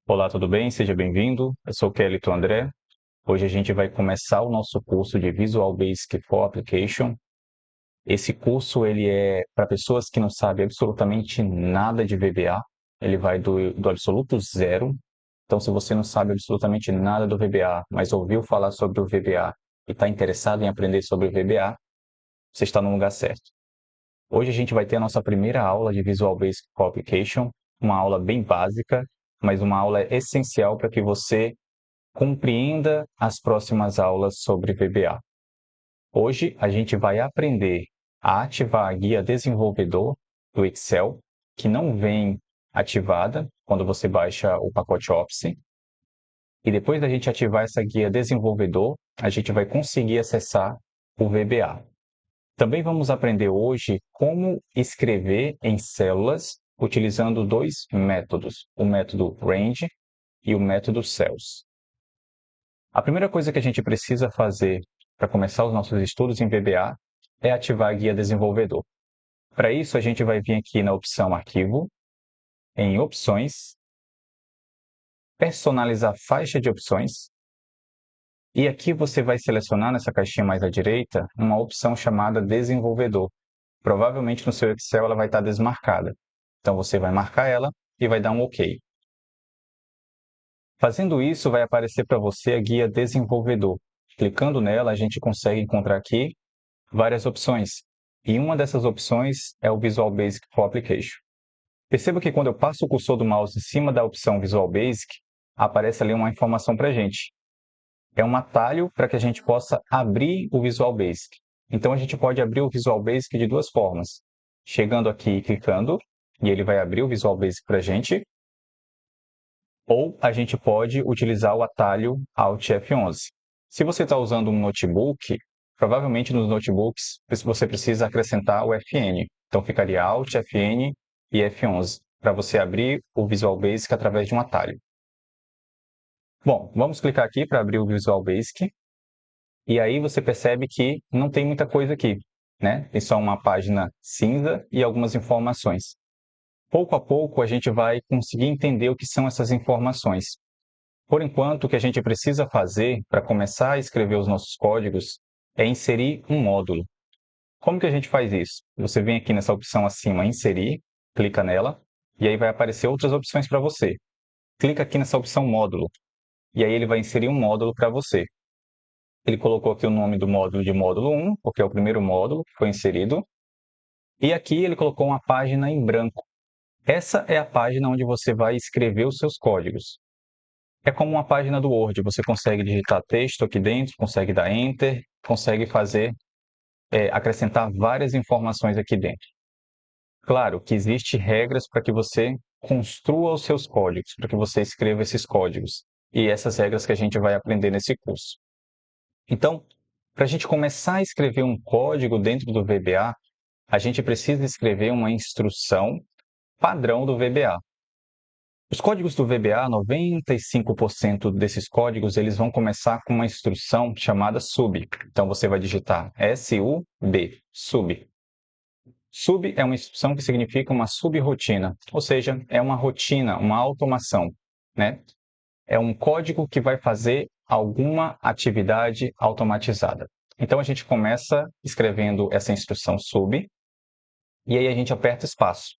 Olá, tudo bem? Seja bem-vindo. Eu sou Kelito André. Hoje a gente vai começar o nosso curso de Visual Basic for Application. Esse curso ele é para pessoas que não sabem absolutamente nada de VBA. Ele vai do absoluto zero. Então, se você não sabe absolutamente nada do VBA, mas ouviu falar sobre o VBA e está interessado em aprender sobre o VBA, você está no lugar certo. Hoje a gente vai ter a nossa primeira aula de Visual Basic for Application, uma aula bem básica, mas uma aula essencial para que você compreenda as próximas aulas sobre VBA. Hoje a gente vai aprender a ativar a guia desenvolvedor do Excel, que não vem ativada quando você baixa o pacote Office. E depois da gente ativar essa guia desenvolvedor, a gente vai conseguir acessar o VBA. Também vamos aprender hoje como escrever em células utilizando dois métodos, o método Range e o método Cells. A primeira coisa que a gente precisa fazer para começar os nossos estudos em VBA é ativar a guia desenvolvedor. Para isso, a gente vai vir aqui na opção Arquivo, em Opções, Personalizar faixa de opções, e aqui você vai selecionar nessa caixinha mais à direita uma opção chamada Desenvolvedor. Provavelmente no seu Excel ela vai estar desmarcada. Então você vai marcar ela e vai dar um OK. Fazendo isso, vai aparecer para você a guia Desenvolvedor. Clicando nela, a gente consegue encontrar aqui várias opções. E uma dessas opções é o Visual Basic for Application. Perceba que quando eu passo o cursor do mouse em cima da opção Visual Basic, aparece ali uma informação para a gente. É um atalho para que a gente possa abrir o Visual Basic. Então, a gente pode abrir o Visual Basic de duas formas. Chegando aqui e clicando, e ele vai abrir o Visual Basic para a gente. Ou a gente pode utilizar o atalho Alt F11. Se você está usando um notebook, provavelmente nos notebooks você precisa acrescentar o Fn. Então ficaria Alt, Fn e F11 para você abrir o Visual Basic através de um atalho. Bom, vamos clicar aqui para abrir o Visual Basic. E aí você percebe que não tem muita coisa aqui, né? Tem só uma página cinza e algumas informações. Pouco a pouco a gente vai conseguir entender o que são essas informações. Por enquanto, o que a gente precisa fazer para começar a escrever os nossos códigos é inserir um módulo. Como que a gente faz isso? Você vem aqui nessa opção acima, Inserir, clica nela, e aí vai aparecer outras opções para você. Clica aqui nessa opção Módulo, e aí ele vai inserir um módulo para você. Ele colocou aqui o nome do módulo de módulo 1, porque é o primeiro módulo que foi inserido, e aqui ele colocou uma página em branco. Essa é a página onde você vai escrever os seus códigos. É como uma página do Word, você consegue digitar texto aqui dentro, consegue dar Enter, consegue acrescentar várias informações aqui dentro. Claro que existem regras para que você construa os seus códigos, para que você escreva esses códigos. E essas regras que a gente vai aprender nesse curso. Então, para a gente começar a escrever um código dentro do VBA, a gente precisa escrever uma instrução padrão do VBA. Os códigos do VBA, 95% desses códigos, eles vão começar com uma instrução chamada sub. Então, você vai digitar SUB, sub. Sub é uma instrução que significa uma subrotina, ou seja, é uma rotina, uma automação, né? É um código que vai fazer alguma atividade automatizada. Então, a gente começa escrevendo essa instrução sub, e aí a gente aperta espaço.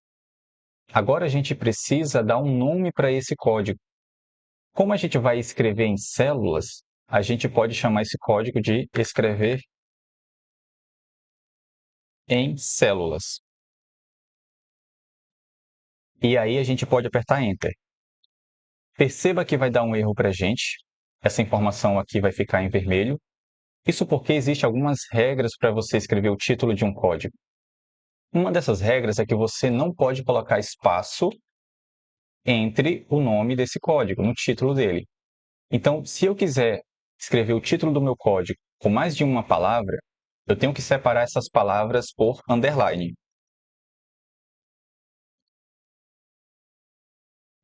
Agora, a gente precisa dar um nome para esse código. Como a gente vai escrever em células, a gente pode chamar esse código de escrever em células. E aí a gente pode apertar Enter. Perceba que vai dar um erro para a gente. Essa informação aqui vai ficar em vermelho. Isso porque existem algumas regras para você escrever o título de um código. Uma dessas regras é que você não pode colocar espaço entre o nome desse código, no título dele. Então, se eu quiser escrever o título do meu código com mais de uma palavra, eu tenho que separar essas palavras por underline.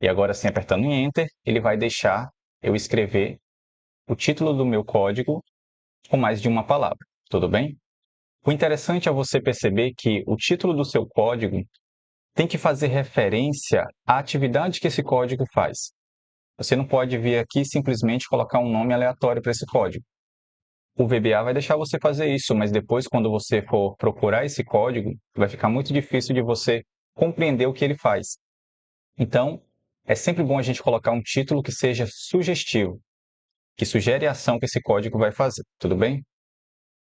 E agora, assim, apertando em Enter, ele vai deixar eu escrever o título do meu código com mais de uma palavra. Tudo bem? O interessante é você perceber que o título do seu código tem que fazer referência à atividade que esse código faz. Você não pode vir aqui e simplesmente colocar um nome aleatório para esse código. O VBA vai deixar você fazer isso, mas depois, quando você for procurar esse código, vai ficar muito difícil de você compreender o que ele faz. Então, é sempre bom a gente colocar um título que seja sugestivo, que sugere a ação que esse código vai fazer, tudo bem?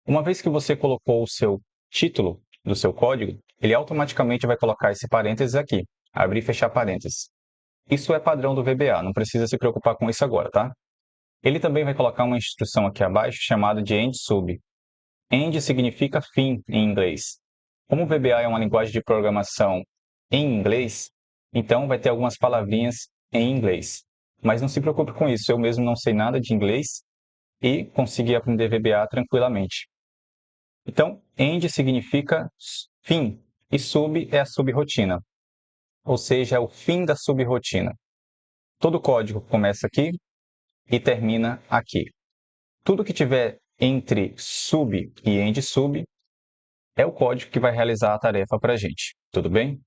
Uma vez que você colocou o seu título do seu código, ele automaticamente vai colocar esse parênteses aqui, abrir e fechar parênteses. Isso é padrão do VBA, não precisa se preocupar com isso agora, tá? Ele também vai colocar uma instrução aqui abaixo chamada de end sub. End significa fim em inglês. Como o VBA é uma linguagem de programação em inglês, então vai ter algumas palavrinhas em inglês. Mas não se preocupe com isso, eu mesmo não sei nada de inglês e consegui aprender VBA tranquilamente. Então, end significa fim e sub é a subrotina, ou seja, é o fim da subrotina. Todo código começa aqui e termina aqui. Tudo que tiver entre sub e end sub é o código que vai realizar a tarefa para a gente, tudo bem?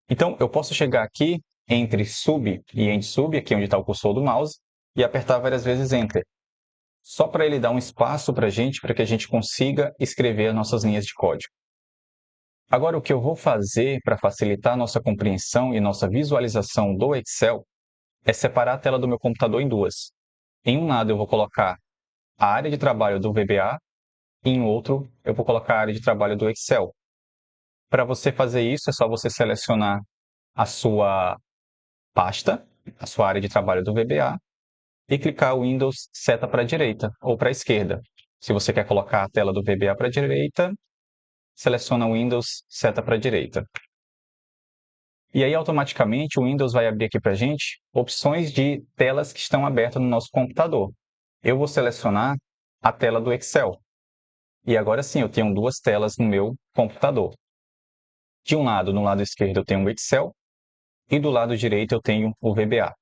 Então, eu posso chegar aqui entre sub e end sub, aqui onde está o cursor do mouse, e apertar várias vezes Enter, só para ele dar um espaço para que a gente consiga escrever as nossas linhas de código. Agora, o que eu vou fazer para facilitar a nossa compreensão e nossa visualização do Excel é separar a tela do meu computador em duas. Em um lado, eu vou colocar a área de trabalho do VBA e em outro, eu vou colocar a área de trabalho do Excel. Para você fazer isso, é só você selecionar a sua pasta, a sua área de trabalho do VBA, e clicar o Windows seta para a direita ou para a esquerda. Se você quer colocar a tela do VBA para a direita, seleciona o Windows seta para a direita. E aí, automaticamente, o Windows vai abrir aqui para a gente opções de telas que estão abertas no nosso computador. Eu vou selecionar a tela do Excel. E agora sim, eu tenho duas telas no meu computador. De um lado, no lado esquerdo, eu tenho o Excel e do lado direito eu tenho o VBA.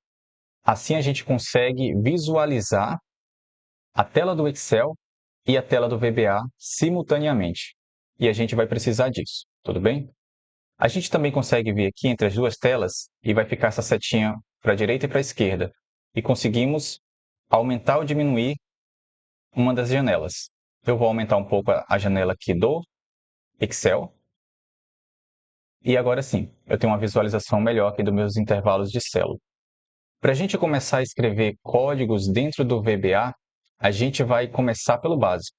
Assim a gente consegue visualizar a tela do Excel e a tela do VBA simultaneamente. E a gente vai precisar disso, tudo bem? A gente também consegue ver aqui entre as duas telas e vai ficar essa setinha para a direita e para a esquerda. E conseguimos aumentar ou diminuir uma das janelas. Eu vou aumentar um pouco a janela aqui do Excel. E agora sim, eu tenho uma visualização melhor aqui dos meus intervalos de célula. Para a gente começar a escrever códigos dentro do VBA, a gente vai começar pelo básico.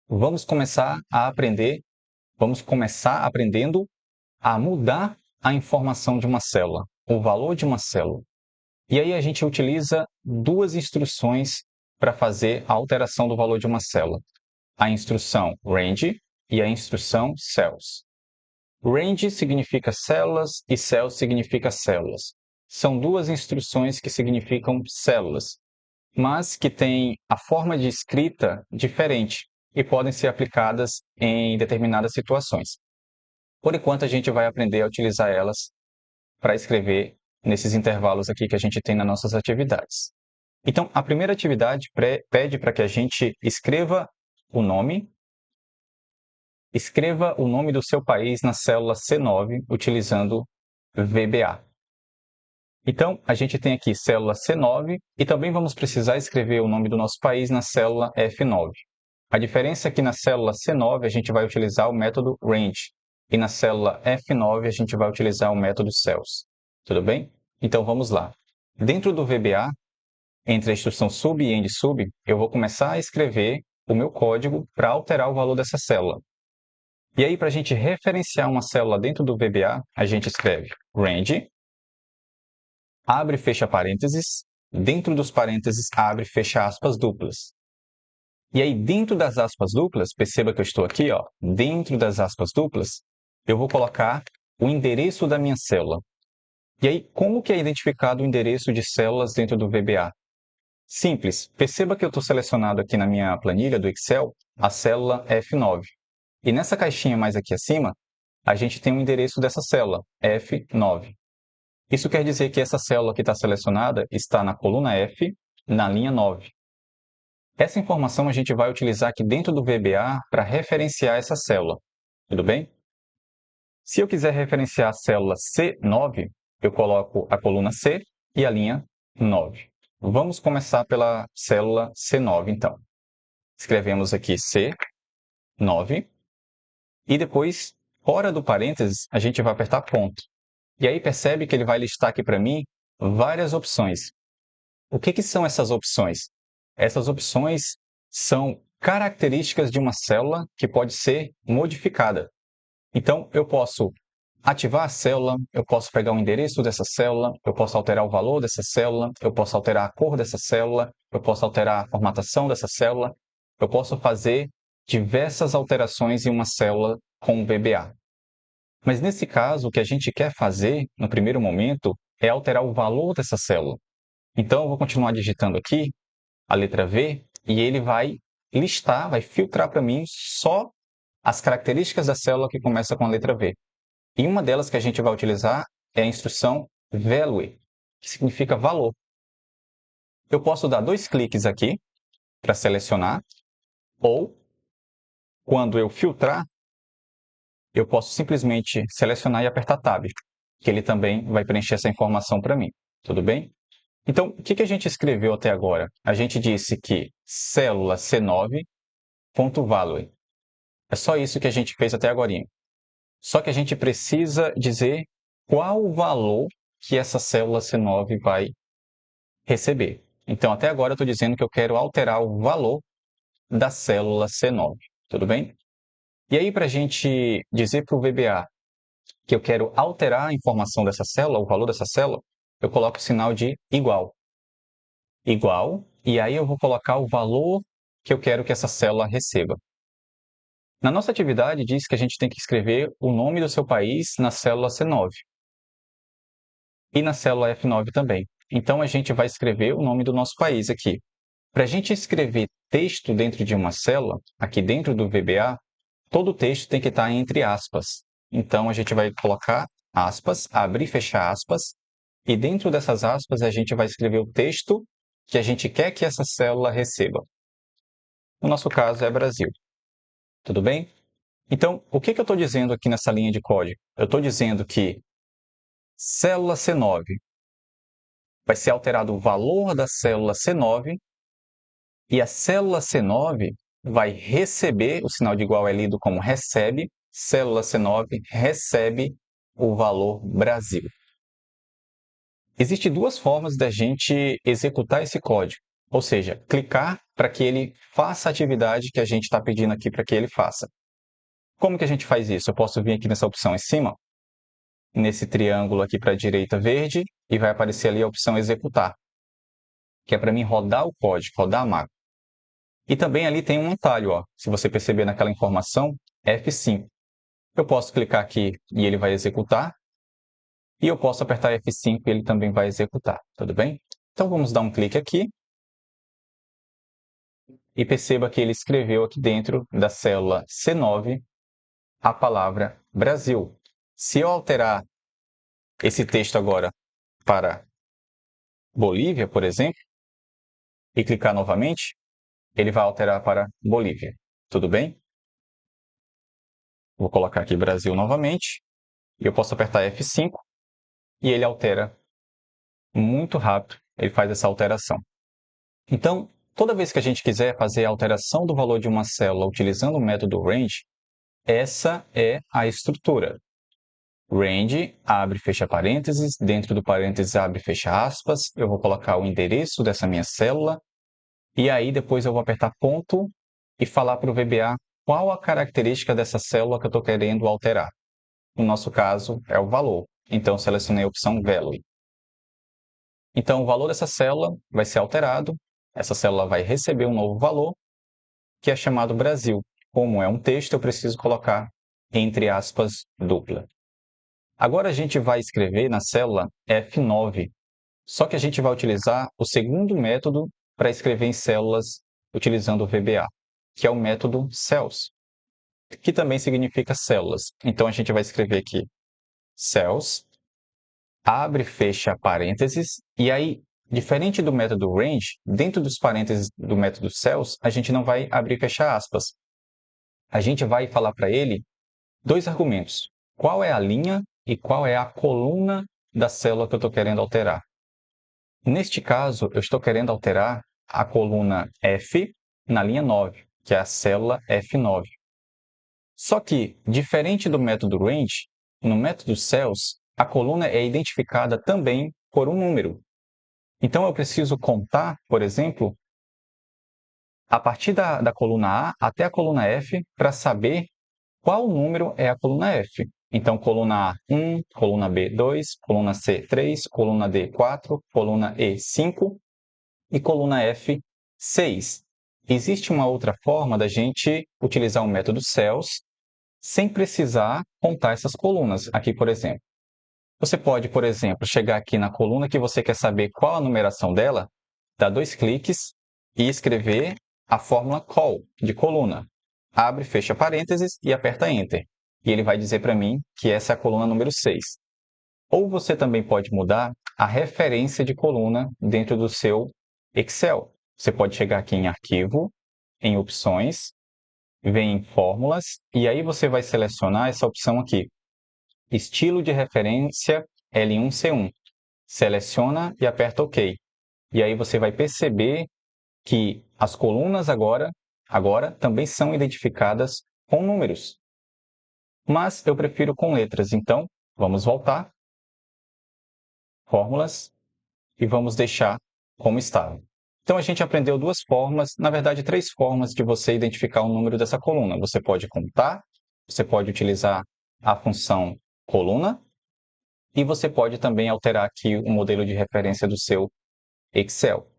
Vamos começar aprendendo a mudar a informação de uma célula, o valor de uma célula. E aí a gente utiliza duas instruções para fazer a alteração do valor de uma célula. A instrução range e a instrução cells. Range significa células e cells significa células. São duas instruções que significam células, mas que têm a forma de escrita diferente e podem ser aplicadas em determinadas situações. Por enquanto, a gente vai aprender a utilizar elas para escrever nesses intervalos aqui que a gente tem nas nossas atividades. Então, a primeira atividade pede para que a gente escreva o nome do seu país na célula C9 utilizando VBA. Então, a gente tem aqui célula C9 e também vamos precisar escrever o nome do nosso país na célula F9. A diferença é que na célula C9 a gente vai utilizar o método range e na célula F9 a gente vai utilizar o método cells. Tudo bem? Então vamos lá. Dentro do VBA, entre a instrução sub e end sub, eu vou começar a escrever o meu código para alterar o valor dessa célula. E aí, para a gente referenciar uma célula dentro do VBA, a gente escreve range, abre e fecha parênteses, dentro dos parênteses abre e fecha aspas duplas. E aí, dentro das aspas duplas, perceba que eu estou aqui, ó, dentro das aspas duplas, eu vou colocar o endereço da minha célula. E aí, como que é identificado o endereço de células dentro do VBA? Simples, perceba que eu estou selecionado aqui na minha planilha do Excel a célula F9. E nessa caixinha mais aqui acima, a gente tem o endereço dessa célula, F9. Isso quer dizer que essa célula que está selecionada está na coluna F, na linha 9. Essa informação a gente vai utilizar aqui dentro do VBA para referenciar essa célula, tudo bem? Se eu quiser referenciar a célula C9, eu coloco a coluna C e a linha 9. Vamos começar pela célula C9, então. Escrevemos aqui C9 e depois, fora do parênteses, a gente vai apertar ponto. E aí percebe que ele vai listar aqui para mim várias opções. O que são essas opções? Essas opções são características de uma célula que pode ser modificada. Então, eu posso ativar a célula, eu posso pegar o endereço dessa célula, eu posso alterar o valor dessa célula, eu posso alterar a cor dessa célula, eu posso alterar a formatação dessa célula, eu posso fazer diversas alterações em uma célula com o VBA. Mas nesse caso, o que a gente quer fazer, no primeiro momento, é alterar o valor dessa célula. Então, eu vou continuar digitando aqui a letra V e ele vai listar, vai filtrar para mim só as características da célula que começa com a letra V. E uma delas que a gente vai utilizar é a instrução value, que significa valor. Eu posso dar 2 cliques aqui para selecionar, ou, quando eu filtrar, eu posso simplesmente selecionar e apertar Tab, que ele também vai preencher essa informação para mim. Tudo bem? Então, o que a gente escreveu até agora? A gente disse que célula C9.value. É só isso que a gente fez até agora. Só que a gente precisa dizer qual o valor que essa célula C9 vai receber. Então, até agora eu estou dizendo que eu quero alterar o valor da célula C9. Tudo bem? E aí, para a gente dizer para o VBA que eu quero alterar a informação dessa célula, o valor dessa célula, eu coloco o sinal de igual. Igual, e aí eu vou colocar o valor que eu quero que essa célula receba. Na nossa atividade, diz que a gente tem que escrever o nome do seu país na célula C9 e na célula F9 também. Então, a gente vai escrever o nome do nosso país aqui. Para a gente escrever texto dentro de uma célula, aqui dentro do VBA, todo o texto tem que estar entre aspas. Então, a gente vai colocar aspas, abrir e fechar aspas, e dentro dessas aspas a gente vai escrever o texto que a gente quer que essa célula receba. No nosso caso é Brasil. Tudo bem? Então, o que eu estou dizendo aqui nessa linha de código? Eu estou dizendo que célula C9 vai ser alterado o valor da célula C9 e a célula C9 vai receber, o sinal de igual é lido como recebe, célula C9 recebe o valor Brasil. Existem duas formas da gente executar esse código, ou seja, clicar para que ele faça a atividade que a gente está pedindo aqui para que ele faça. Como que a gente faz isso? Eu posso vir aqui nessa opção em cima, nesse triângulo aqui para a direita verde, e vai aparecer ali a opção executar, que é para mim rodar o código, rodar a máquina. E também ali tem um atalho, ó, se você perceber naquela informação, F5. Eu posso clicar aqui e ele vai executar, e eu posso apertar F5 e ele também vai executar, tudo bem? Então vamos dar um clique aqui, e perceba que ele escreveu aqui dentro da célula C9 a palavra Brasil. Se eu alterar esse texto agora para Bolívia, por exemplo, e clicar novamente, ele vai alterar para Bolívia. Tudo bem? Vou colocar aqui Brasil novamente, e eu posso apertar F5, e ele altera muito rápido, ele faz essa alteração. Então, toda vez que a gente quiser fazer a alteração do valor de uma célula utilizando o método range, essa é a estrutura. Range, abre e fecha parênteses, dentro do parênteses abre e fecha aspas, eu vou colocar o endereço dessa minha célula, e aí depois eu vou apertar ponto e falar para o VBA qual a característica dessa célula que eu estou querendo alterar. No nosso caso, é o valor, então selecionei a opção Value. Então, o valor dessa célula vai ser alterado, essa célula vai receber um novo valor, que é chamado Brasil. Como é um texto, eu preciso colocar entre aspas dupla. Agora a gente vai escrever na célula F9, só que a gente vai utilizar o segundo método para escrever em células utilizando o VBA, que é o método cells, que também significa células. Então a gente vai escrever aqui cells, abre e fecha parênteses, e aí Diferente do método range, dentro dos parênteses do método cells, a gente não vai abrir e fechar aspas. A gente vai falar para ele dois argumentos. Qual é a linha e qual é a coluna da célula que eu estou querendo alterar. Neste caso, eu estou querendo alterar a coluna F na linha 9, que é a célula F9. Só que, diferente do método range, no método cells, a coluna é identificada também por um número. Então, eu preciso contar, por exemplo, a partir da coluna A até a coluna F para saber qual número é a coluna F. Então, coluna A, 1, coluna B, 2, coluna C, 3, coluna D, 4, coluna E, 5 e coluna F, 6. Existe uma outra forma da gente utilizar o método cells sem precisar contar essas colunas. Aqui, por exemplo. Você pode, por exemplo, chegar aqui na coluna que você quer saber qual a numeração dela, dar 2 cliques e escrever a fórmula col, de coluna. Abre, fecha parênteses e aperta Enter. E ele vai dizer para mim que essa é a coluna número 6. Ou você também pode mudar a referência de coluna dentro do seu Excel. Você pode chegar aqui em Arquivo, em Opções, vem em Fórmulas, e aí você vai selecionar essa opção aqui, Estilo de referência L1C1. Seleciona e aperta OK. E aí você vai perceber que as colunas agora também são identificadas com números. Mas eu prefiro com letras, então vamos voltar, Fórmulas, e vamos deixar como estava. Então a gente aprendeu duas formas, na verdade 3 formas de você identificar o número dessa coluna. Você pode contar, você pode utilizar a função coluna, e você pode também alterar aqui o modelo de referência do seu Excel.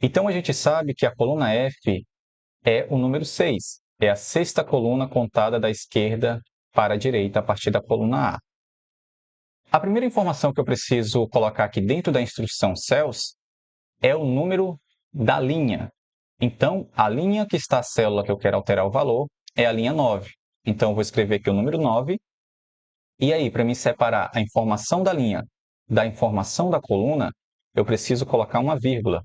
Então, a gente sabe que a coluna F é o número 6. É a sexta coluna contada da esquerda para a direita a partir da coluna A. A primeira informação que eu preciso colocar aqui dentro da instrução cells é o número da linha. Então, a linha que está a célula que eu quero alterar o valor é a linha 9. Então, eu vou escrever aqui o número 9. E aí, para me separar a informação da linha da informação da coluna, eu preciso colocar uma vírgula.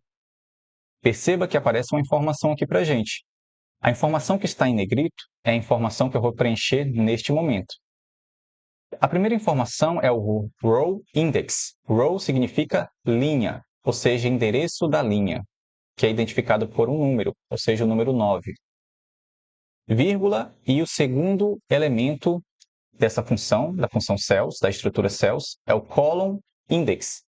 Perceba que aparece uma informação aqui para a gente. A informação que está em negrito é a informação que eu vou preencher neste momento. A primeira informação é o row index. Row significa linha, ou seja, endereço da linha, que é identificado por um número, ou seja, o número 9. Vírgula e o segundo elemento dessa função, da função cells, da estrutura cells, é o column index,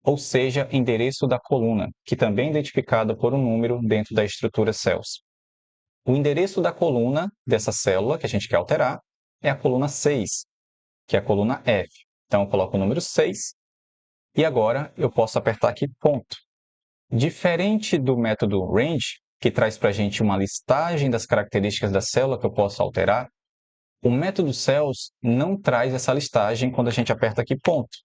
ou seja, endereço da coluna, que também é identificado por um número dentro da estrutura cells. O endereço da coluna dessa célula que a gente quer alterar é a coluna 6, que é a coluna F. Então, eu coloco o número 6 e agora eu posso apertar aqui ponto. Diferente do método range, que traz para a gente uma listagem das características da célula que eu posso alterar, o método cells não traz essa listagem quando a gente aperta aqui ponto.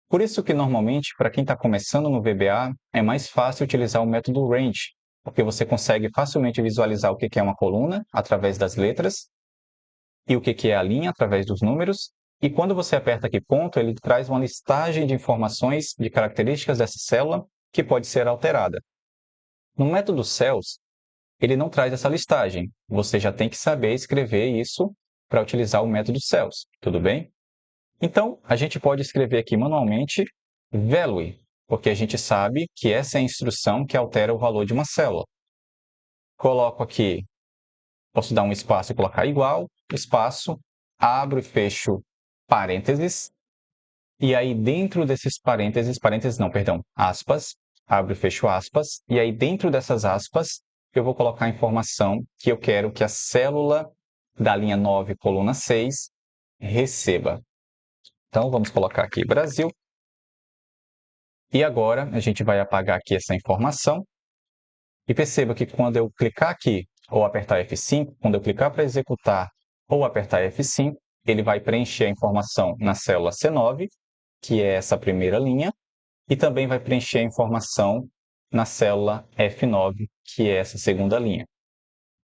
Por isso que, normalmente, para quem está começando no VBA, é mais fácil utilizar o método range, porque você consegue facilmente visualizar o que é uma coluna através das letras e o que é a linha através dos números. E quando você aperta aqui ponto, ele traz uma listagem de informações, de características dessa célula que pode ser alterada. No método cells, ele não traz essa listagem. Você já tem que saber escrever isso para utilizar o método cells, tudo bem? Então, a gente pode escrever aqui manualmente value, porque a gente sabe que essa é a instrução que altera o valor de uma célula. Coloco aqui, posso dar um espaço e colocar igual, espaço, abro e fecho parênteses, e aí dentro desses aspas, abro e fecho aspas, e aí dentro dessas aspas, eu vou colocar a informação que eu quero que a célula da linha 9, coluna 6, receba. Então, vamos colocar aqui Brasil. E agora, a gente vai apagar aqui essa informação. E perceba que quando eu clicar aqui ou apertar F5, quando eu clicar para executar ou apertar F5, ele vai preencher a informação na célula C9, que é essa primeira linha, e também vai preencher a informação na célula F9, que é essa segunda linha.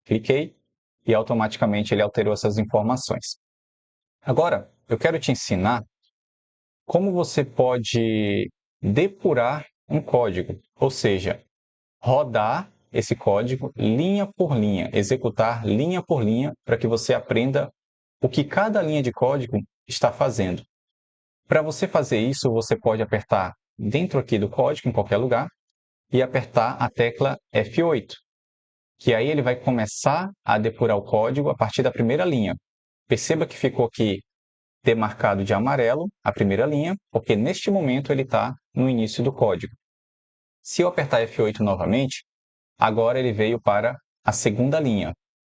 Cliquei e automaticamente ele alterou essas informações. Agora, eu quero te ensinar como você pode depurar um código, ou seja, rodar esse código linha por linha, executar linha por linha, para que você aprenda o que cada linha de código está fazendo. Para você fazer isso, você pode apertar dentro aqui do código, em qualquer lugar, e apertar a tecla F8, que aí ele vai começar a depurar o código a partir da primeira linha. Perceba que ficou aqui demarcado de amarelo a primeira linha, porque neste momento ele está no início do código. Se eu apertar F8 novamente, agora ele veio para a segunda linha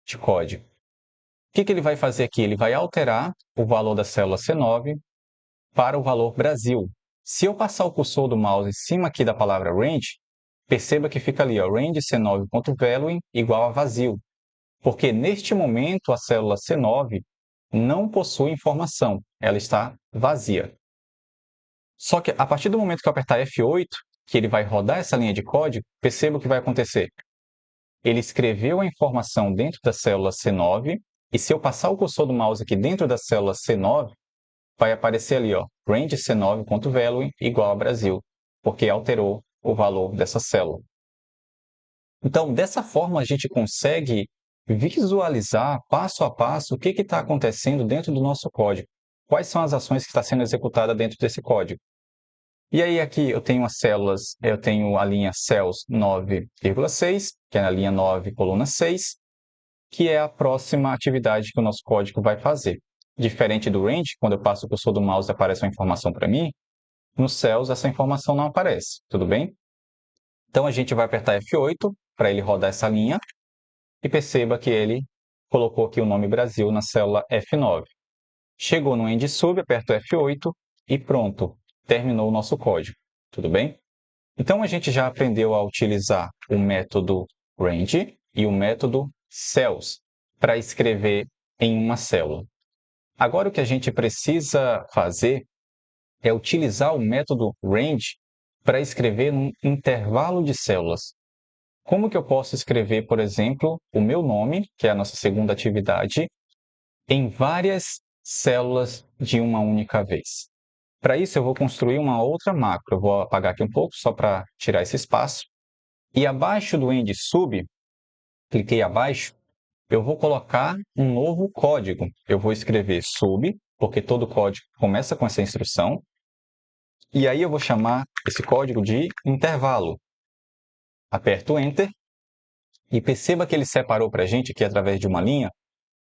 de código. O que ele vai fazer aqui? Ele vai alterar o valor da célula C9 para o valor Brasil. Se eu passar o cursor do mouse em cima aqui da palavra range, perceba que fica ali, ó, range C9.value igual a vazio, porque neste momento a célula C9 não possui informação, ela está vazia. Só que a partir do momento que eu apertar F8, que ele vai rodar essa linha de código, perceba o que vai acontecer. Ele escreveu a informação dentro da célula C9, e se eu passar o cursor do mouse aqui dentro da célula C9, vai aparecer ali, ó, range C9.value igual a Brasil, porque alterou o valor dessa célula. Então, dessa forma, a gente consegue visualizar passo a passo o que está acontecendo dentro do nosso código. Quais são as ações que estão sendo executadas dentro desse código. E aí aqui eu tenho as células, eu tenho a linha cells 9,6, que é a linha 9, coluna 6, que é a próxima atividade que o nosso código vai fazer. Diferente do range, quando eu passo o cursor do mouse e aparece uma informação para mim, no cells essa informação não aparece, tudo bem? Então a gente vai apertar F8 para ele rodar essa linha e perceba que ele colocou aqui o nome Brasil na célula F9. Chegou no end sub, aperto F8 e pronto, terminou o nosso código, tudo bem? Então a gente já aprendeu a utilizar o método range e o método cells para escrever em uma célula. Agora o que a gente precisa fazer é utilizar o método range para escrever num intervalo de células. Como que eu posso escrever, por exemplo, o meu nome, que é a nossa segunda atividade, em várias células de uma única vez? Para isso, eu vou construir uma outra macro. Eu vou apagar aqui um pouco, só para tirar esse espaço. E abaixo do end sub, cliquei abaixo, eu vou colocar um novo código. Eu vou escrever sub, porque todo código começa com essa instrução. E aí eu vou chamar esse código de intervalo. Aperto Enter e perceba que ele separou para a gente aqui através de uma linha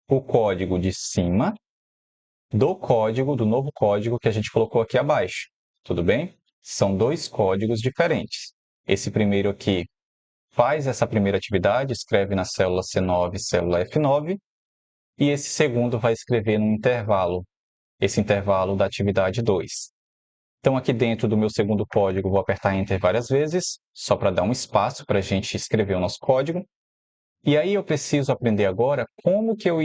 o código de cima do novo código que a gente colocou aqui abaixo. Tudo bem? São dois códigos diferentes. Esse primeiro aqui faz essa primeira atividade, escreve na célula C9, célula F9, e esse segundo vai escrever no intervalo, esse intervalo da atividade 2. Então, aqui dentro do meu segundo código, vou apertar Enter várias vezes, só para dar um espaço para a gente escrever o nosso código. E aí eu preciso aprender agora como que eu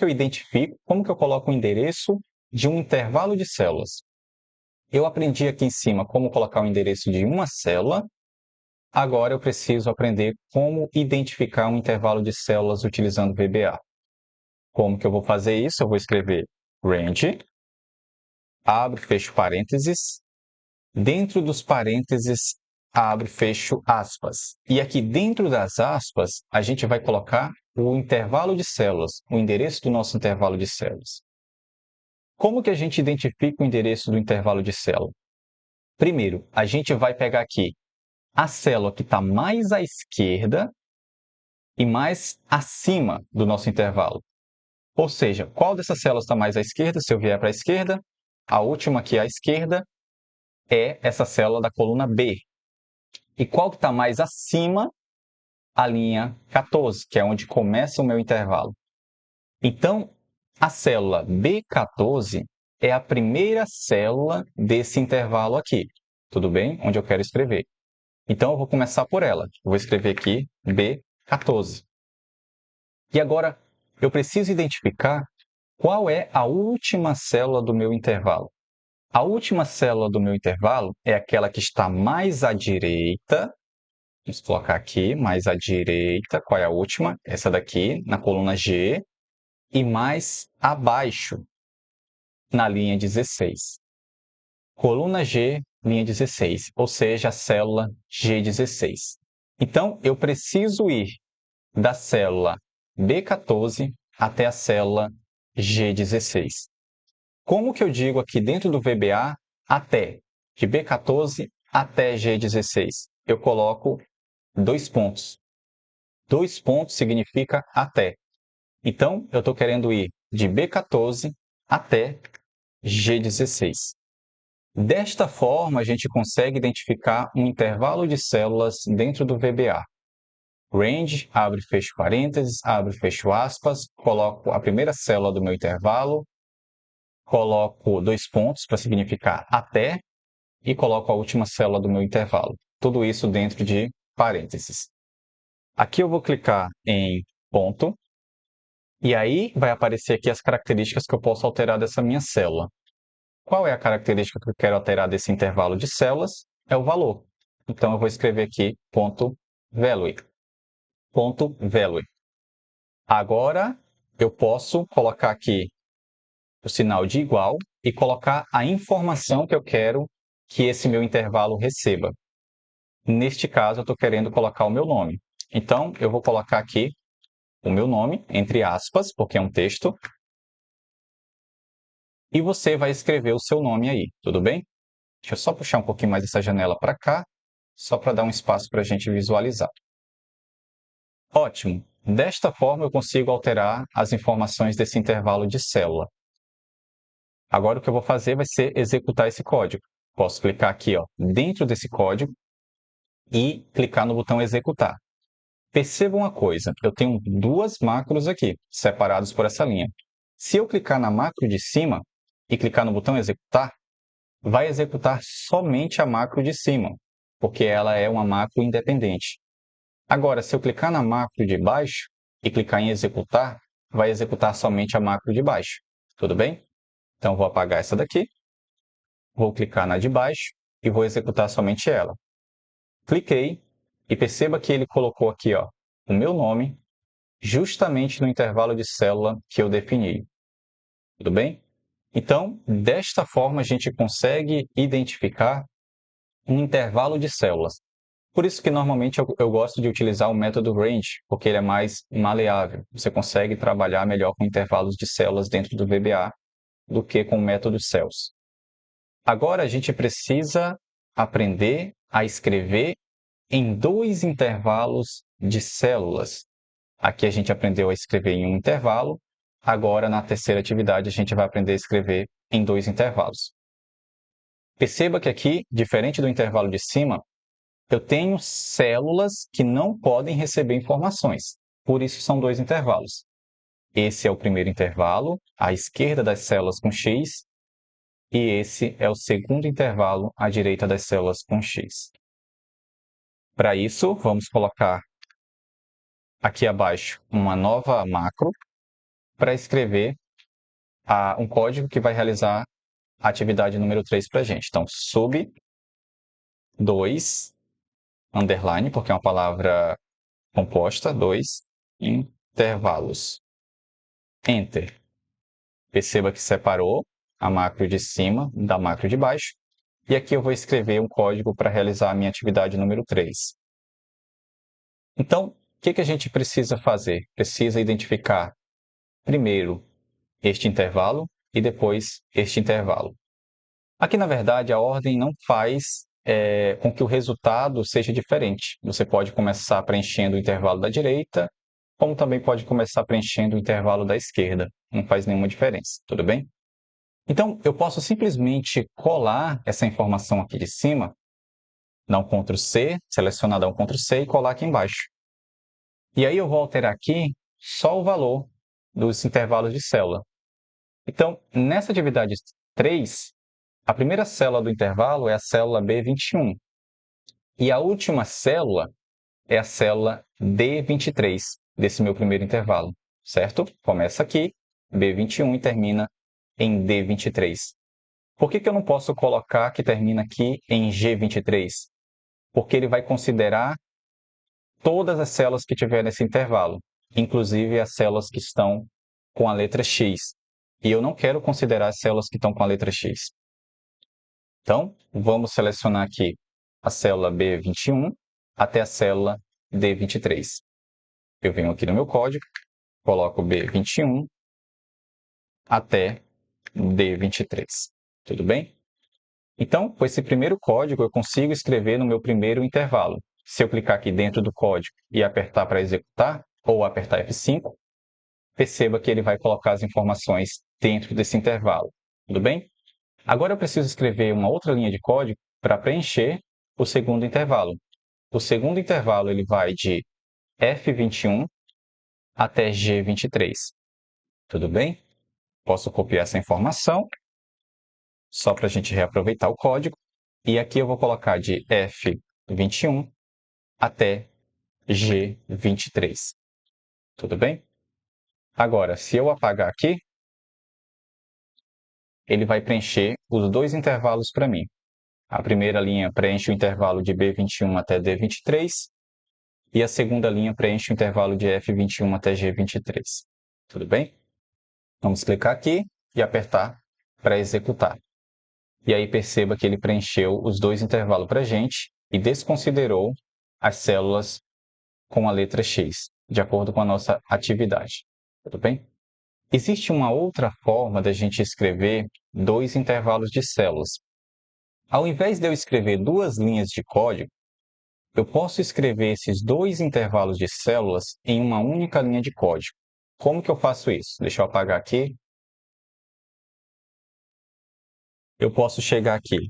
identifico, como que eu coloco o endereço de um intervalo de células. Eu aprendi aqui em cima como colocar o endereço de uma célula. Agora eu preciso aprender como identificar um intervalo de células utilizando VBA. Como que eu vou fazer isso? Eu vou escrever range, abro, fecho parênteses. Dentro dos parênteses, abro, fecho aspas. E aqui dentro das aspas, a gente vai colocar o intervalo de células, o endereço do nosso intervalo de células. Como que a gente identifica o endereço do intervalo de célula? Primeiro, a gente vai pegar aqui a célula que está mais à esquerda e mais acima do nosso intervalo. Ou seja, qual dessas células está mais à esquerda? Se eu vier para a esquerda, a última aqui à esquerda é essa célula da coluna B. E qual que está mais acima? A linha 14, que é onde começa o meu intervalo. Então, a célula B14 é a primeira célula desse intervalo aqui, tudo bem? Onde eu quero escrever. Então, eu vou começar por ela. Eu vou escrever aqui B14. E agora, eu preciso identificar qual é a última célula do meu intervalo. A última célula do meu intervalo é aquela que está mais à direita. Vamos colocar aqui, mais à direita. Qual é a última? Essa daqui, na coluna G. E mais abaixo, na linha 16. Coluna G, linha 16, ou seja, a célula G16. Então, eu preciso ir da célula B14 até a célula G16. Como que eu digo aqui dentro do VBA até? De B14 até G16. Eu coloco 2 pontos. 2 pontos significa até. Então, eu estou querendo ir de B14 até G16. Desta forma, a gente consegue identificar um intervalo de células dentro do VBA. Range, abre e fecha parênteses, abre e fecha aspas, coloco a primeira célula do meu intervalo, coloco 2 pontos para significar até e coloco a última célula do meu intervalo. Tudo isso dentro de parênteses. Aqui eu vou clicar em ponto e aí vai aparecer aqui as características que eu posso alterar dessa minha célula. Qual é a característica que eu quero alterar desse intervalo de células? É o valor. Então, eu vou escrever aqui ponto value. Ponto value. Agora, eu posso colocar aqui o sinal de igual e colocar a informação que eu quero que esse meu intervalo receba. Neste caso, eu estou querendo colocar o meu nome. Então, eu vou colocar aqui o meu nome, entre aspas, porque é um texto, e você vai escrever o seu nome aí, tudo bem? Deixa eu só puxar um pouquinho mais essa janela para cá, só para dar um espaço para a gente visualizar. Ótimo! Desta forma, eu consigo alterar as informações desse intervalo de célula. Agora, o que eu vou fazer vai ser executar esse código. Posso clicar aqui, ó, dentro desse código e clicar no botão executar. Perceba uma coisa, eu tenho 2 macros aqui, separados por essa linha. Se eu clicar na macro de cima e clicar no botão executar, vai executar somente a macro de cima, porque ela é uma macro independente. Agora, se eu clicar na macro de baixo e clicar em executar, vai executar somente a macro de baixo. Tudo bem? Então, vou apagar essa daqui, vou clicar na de baixo e vou executar somente ela. Cliquei e perceba que ele colocou aqui, ó, o meu nome justamente no intervalo de célula que eu defini. Tudo bem? Então, desta forma, a gente consegue identificar um intervalo de células. Por isso que normalmente eu gosto de utilizar o método range, porque ele é mais maleável. Você consegue trabalhar melhor com intervalos de células dentro do VBA do que com o método cells. Agora a gente precisa aprender a escrever em 2 intervalos de células. Aqui a gente aprendeu a escrever em um intervalo, agora na terceira atividade a gente vai aprender a escrever em 2 intervalos. Perceba que aqui, diferente do intervalo de cima, eu tenho células que não podem receber informações, por isso são 2 intervalos. Esse é o primeiro intervalo, à esquerda das células com X, e esse é o segundo intervalo, à direita das células com X. Para isso, vamos colocar aqui abaixo uma nova macro para escrever um código que vai realizar a atividade número 3 para a gente. Então, sub 2, underline, porque é uma palavra composta, 2, intervalos. Enter. Perceba que separou a macro de cima da macro de baixo. E aqui eu vou escrever um código para realizar a minha atividade número 3. Então, o que a gente precisa fazer? Precisa identificar, primeiro, este intervalo e depois este intervalo. Aqui, na verdade, a ordem não faz com que o resultado seja diferente. Você pode começar preenchendo o intervalo da direita, como também pode começar preenchendo o intervalo da esquerda. Não faz nenhuma diferença, tudo bem? Então, eu posso simplesmente colar essa informação aqui de cima, dar um Ctrl C, selecionar, dar um Ctrl C e colar aqui embaixo. E aí eu vou alterar aqui só o valor dos intervalos de célula. Então, nessa atividade 3, a primeira célula do intervalo é a célula B21. E a última célula é a célula D23, desse meu primeiro intervalo, certo? Começa aqui, B21 e termina em D23. Por que eu não posso colocar que termina aqui em G23? Porque ele vai considerar todas as células que tiver nesse intervalo, inclusive as células que estão com a letra X. E eu não quero considerar as células que estão com a letra X. Então, vamos selecionar aqui a célula B21 até a célula D23. Eu venho aqui no meu código, coloco B21 até D23. Tudo bem? Então, com esse primeiro código, eu consigo escrever no meu primeiro intervalo. Se eu clicar aqui dentro do código e apertar para executar, ou apertar F5, perceba que ele vai colocar as informações dentro desse intervalo. Tudo bem? Agora eu preciso escrever uma outra linha de código para preencher o segundo intervalo. O segundo intervalo ele vai de F21 até G23. Tudo bem? Posso copiar essa informação, só para a gente reaproveitar o código. E aqui eu vou colocar de F21 até G23. Tudo bem? Agora, se eu apagar aqui, ele vai preencher os dois intervalos para mim. A primeira linha preenche o intervalo de B21 até D23 e a segunda linha preenche o intervalo de F21 até G23. Tudo bem? Vamos clicar aqui e apertar para executar. E aí perceba que ele preencheu os dois intervalos para a gente e desconsiderou as células com a letra X, de acordo com a nossa atividade. Tudo bem? Existe uma outra forma da gente escrever dois intervalos de células. Ao invés de eu escrever duas linhas de código, eu posso escrever esses dois intervalos de células em uma única linha de código. Como que eu faço isso? Deixa eu apagar aqui. Eu posso chegar aqui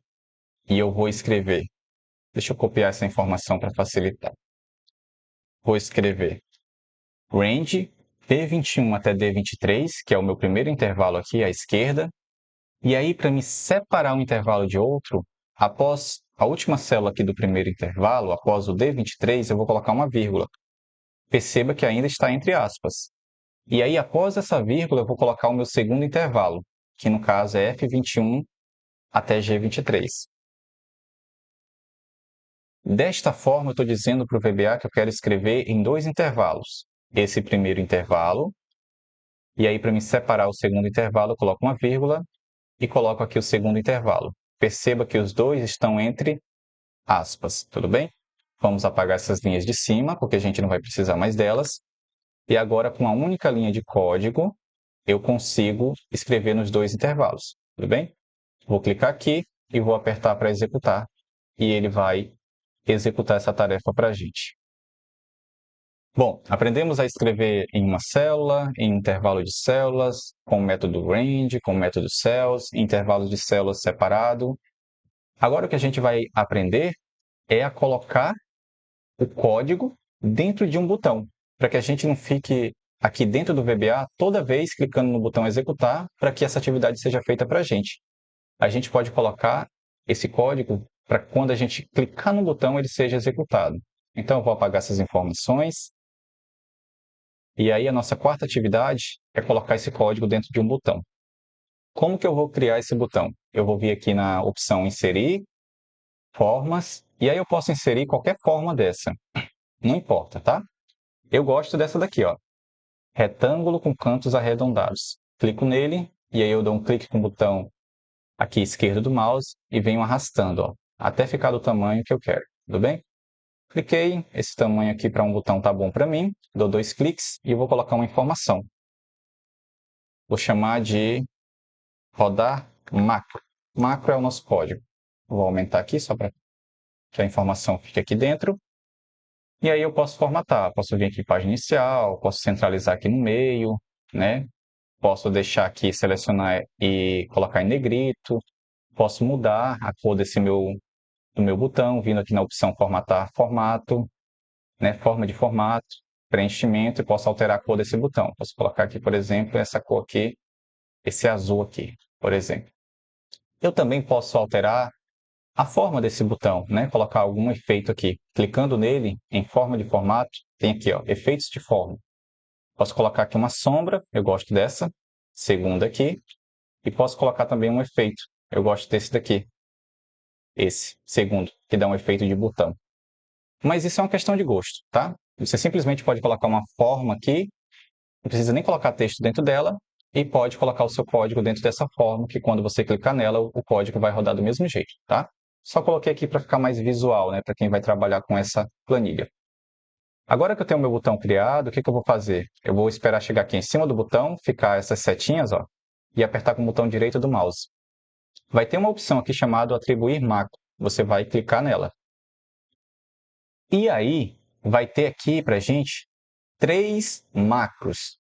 e eu vou escrever. Deixa eu copiar essa informação para facilitar. Vou escrever range D21 até D23, que é o meu primeiro intervalo aqui à esquerda. E aí, para me separar um intervalo de outro, após a última célula aqui do primeiro intervalo, após o D23, eu vou colocar uma vírgula. Perceba que ainda está entre aspas. E aí, após essa vírgula, eu vou colocar o meu segundo intervalo, que no caso é F21 até G23. Desta forma, eu estou dizendo para o VBA que eu quero escrever em dois intervalos. Esse primeiro intervalo, e aí para me separar o segundo intervalo, eu coloco uma vírgula e coloco aqui o segundo intervalo. Perceba que os dois estão entre aspas, tudo bem? Vamos apagar essas linhas de cima, porque a gente não vai precisar mais delas. E agora, com uma única linha de código, eu consigo escrever nos dois intervalos, tudo bem? Vou clicar aqui e vou apertar para executar, e ele vai executar essa tarefa para a gente. Bom, aprendemos a escrever em uma célula, em intervalo de células, com o método range, com o método cells, intervalos de células separado. Agora o que a gente vai aprender é a colocar o código dentro de um botão, para que a gente não fique aqui dentro do VBA toda vez clicando no botão executar para que essa atividade seja feita para a gente. A gente pode colocar esse código para quando a gente clicar no botão ele seja executado. Então eu vou apagar essas informações. E aí a nossa quarta atividade é colocar esse código dentro de um botão. Como que eu vou criar esse botão? Eu vou vir aqui na opção inserir, formas, e aí eu posso inserir qualquer forma dessa. Não importa, tá? Eu gosto dessa daqui, ó. Retângulo com cantos arredondados. Clico nele e aí eu dou um clique com o botão aqui esquerdo do mouse e venho arrastando, ó, até ficar do tamanho que eu quero. Tudo bem? Cliquei, esse tamanho aqui para um botão tá bom para mim, dou dois cliques e vou colocar uma informação. Vou chamar de rodar macro. Macro é o nosso código. Vou aumentar aqui só para que a informação fique aqui dentro. E aí eu posso formatar, posso vir aqui em página inicial, posso centralizar aqui no meio, né? Posso deixar aqui, selecionar e colocar em negrito. Posso mudar a cor do meu botão, vindo aqui na opção formatar formato, né? Forma de formato, preenchimento, e posso alterar a cor desse botão. Posso colocar aqui, por exemplo, essa cor aqui, esse azul aqui, por exemplo. Eu também posso alterar a forma desse botão, né? Colocar algum efeito aqui. Clicando nele, em forma de formato, tem aqui, ó, efeitos de forma. Posso colocar aqui uma sombra, eu gosto dessa, segunda aqui, e posso colocar também um efeito. Eu gosto desse daqui, esse, segundo, que dá um efeito de botão. Mas isso é uma questão de gosto, tá? Você simplesmente pode colocar uma forma aqui, não precisa nem colocar texto dentro dela, e pode colocar o seu código dentro dessa forma, que quando você clicar nela, o código vai rodar do mesmo jeito, tá? Só coloquei aqui para ficar mais visual, né, para quem vai trabalhar com essa planilha. Agora que eu tenho o meu botão criado, o que eu vou fazer? Eu vou esperar chegar aqui em cima do botão, ficar essas setinhas, ó, e apertar com o botão direito do mouse. Vai ter uma opção aqui chamada atribuir macro. Você vai clicar nela. E aí, vai ter aqui para a gente 3 macros.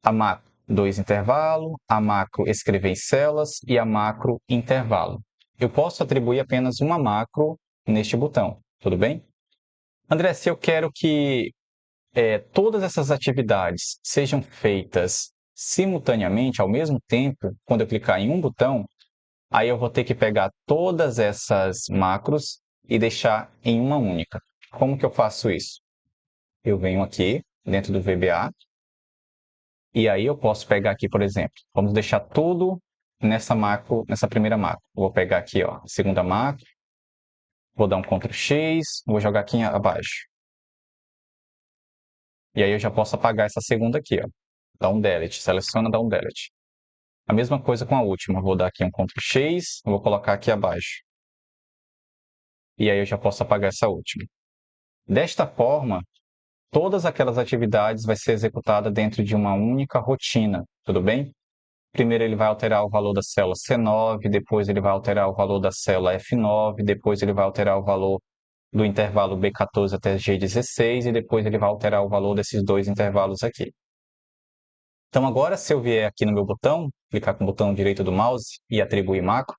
A macro 2 intervalo, a macro escrever em celas e a macro intervalo. Eu posso atribuir apenas uma macro neste botão, tudo bem? André, se eu quero que todas essas atividades sejam feitas simultaneamente, ao mesmo tempo, quando eu clicar em um botão, aí eu vou ter que pegar todas essas macros e deixar em uma única. Como que eu faço isso? Eu venho aqui dentro do VBA e aí eu posso pegar aqui, por exemplo, vamos deixar tudo nessa macro, nessa primeira macro. Vou pegar aqui, ó, a segunda macro, vou dar um Ctrl X, vou jogar aqui abaixo. E aí eu já posso apagar essa segunda aqui, ó. Dá um delete, seleciona, dá um delete. A mesma coisa com a última, vou dar aqui um Ctrl X, vou colocar aqui abaixo. E aí eu já posso apagar essa última. Desta forma, todas aquelas atividades vai ser executada dentro de uma única rotina, tudo bem? Primeiro ele vai alterar o valor da célula C9, depois ele vai alterar o valor da célula F9, depois ele vai alterar o valor do intervalo B14 até G16 e depois ele vai alterar o valor desses dois intervalos aqui. Então agora, se eu vier aqui no meu botão, clicar com o botão direito do mouse e atribuir macro,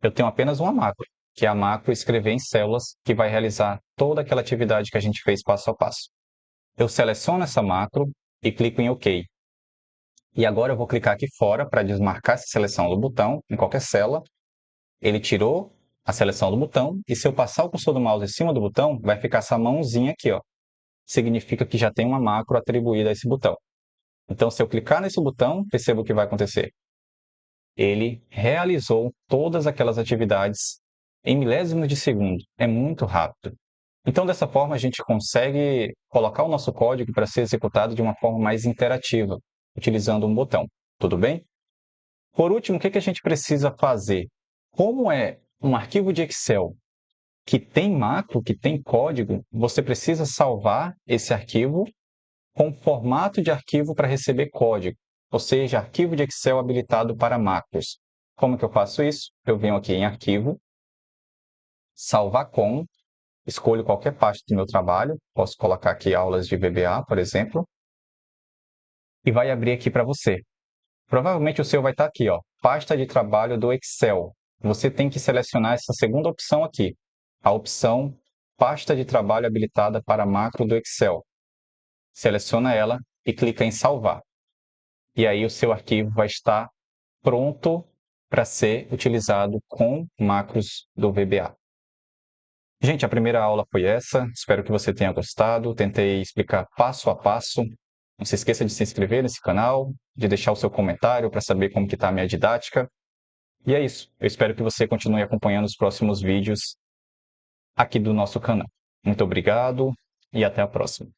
eu tenho apenas uma macro, que é a macro escrever em células, que vai realizar toda aquela atividade que a gente fez passo a passo. Eu seleciono essa macro e clico em OK. E agora eu vou clicar aqui fora para desmarcar essa seleção do botão, em qualquer célula. Ele tirou a seleção do botão, e se eu passar o cursor do mouse em cima do botão, vai ficar essa mãozinha aqui, ó. Significa que já tem uma macro atribuída a esse botão. Então, se eu clicar nesse botão, perceba o que vai acontecer. Ele realizou todas aquelas atividades em milésimos de segundo. É muito rápido. Então, dessa forma, a gente consegue colocar o nosso código para ser executado de uma forma mais interativa, utilizando um botão. Tudo bem? Por último, o que a gente precisa fazer? Como é um arquivo de Excel que tem macro, que tem código, você precisa salvar esse arquivo com formato de arquivo para receber código, ou seja, arquivo de Excel habilitado para macros. Como que eu faço isso? Eu venho aqui em Arquivo, Salvar com, escolho qualquer parte do meu trabalho, posso colocar aqui aulas de VBA, por exemplo, e vai abrir aqui para você. Provavelmente o seu vai estar aqui, ó, pasta de trabalho do Excel. Você tem que selecionar essa segunda opção aqui, a opção pasta de trabalho habilitada para macro do Excel. Seleciona ela e clica em salvar. E aí o seu arquivo vai estar pronto para ser utilizado com macros do VBA. Gente, a primeira aula foi essa. Espero que você tenha gostado. Tentei explicar passo a passo. Não se esqueça de se inscrever nesse canal, de deixar o seu comentário para saber como que está a minha didática. E é isso. Eu espero que você continue acompanhando os próximos vídeos aqui do nosso canal. Muito obrigado e até a próxima.